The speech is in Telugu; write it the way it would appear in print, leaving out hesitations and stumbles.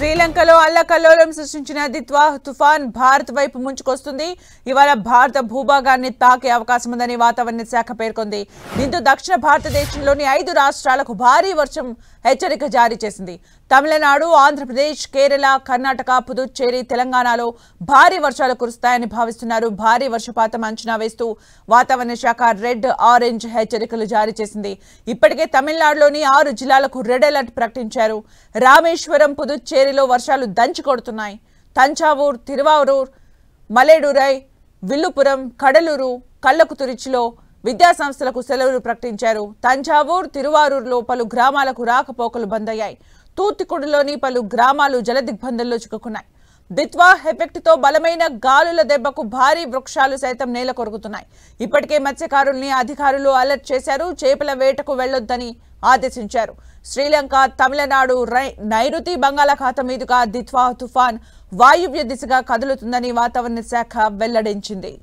శ్రీలంకలో అల్లకల్లోలం సృష్టించిన దిత్వా తుఫాన్ భారత్ వైపు ముంచుకొస్తుంది. ఇవాళ భారత భూభాగాన్ని తాకే అవకాశం ఉందని వాతావరణ శాఖ పేర్కొంది. దీంతో దక్షిణ భారతదేశంలోని 5 రాష్ట్రాలకు భారీ వర్షం హెచ్చరిక జారీ చేసింది. తమిళనాడు, ఆంధ్రప్రదేశ్, కేరళ, కర్ణాటక, పుదుచ్చేరి, తెలంగాణలో భారీ వర్షాలు కురుస్తాయని భావిస్తున్నారు. భారీ వర్షపాతం అంచనా వేస్తూ వాతావరణ శాఖ రెడ్, ఆరెంజ్ హెచ్చరికలు జారీ చేసింది. ఇప్పటికే తమిళనాడులోని 6 జిల్లాలకు రెడ్ అలర్ట్ ప్రకటించారు. రామేశ్వరం, పుదుచ్చేరిలో వర్షాలు దంచి కొడుతున్నాయి. తంజావూర్, తిరువారూర్, మలేడురై, విల్లుపురం, కడలూరు, కల్లకుతురిచిలో విద్యాసంస్థలకు సెలవులు ప్రకటించారు. తంజావూర్, తిరువారూరులో పలు గ్రామాలకు రాకపోకలు బంద్ అయ్యాయి. తూత్తుకుడిలోని పలు గ్రామాలు జలదిగ్బంధంలో చిక్కుకున్నాయి. దిత్వా ఎఫెక్ట్ తో బలమైన గాలుల దెబ్బకు భారీ వృక్షాలు సైతం నేల కొరుకుతున్నాయి. ఇప్పటికే మత్స్యకారుల్ని అధికారులు అలర్ట్ చేశారు. చేపల వేటకు వెళ్లొద్దని ఆదేశించారు. శ్రీలంక, తమిళనాడు, నైరుతి బంగాళాఖాతం మీదుగా దిత్వా తుఫాన్ వాయువ్య దిశగా కదులుతుందని వాతావరణ శాఖ వెల్లడించింది.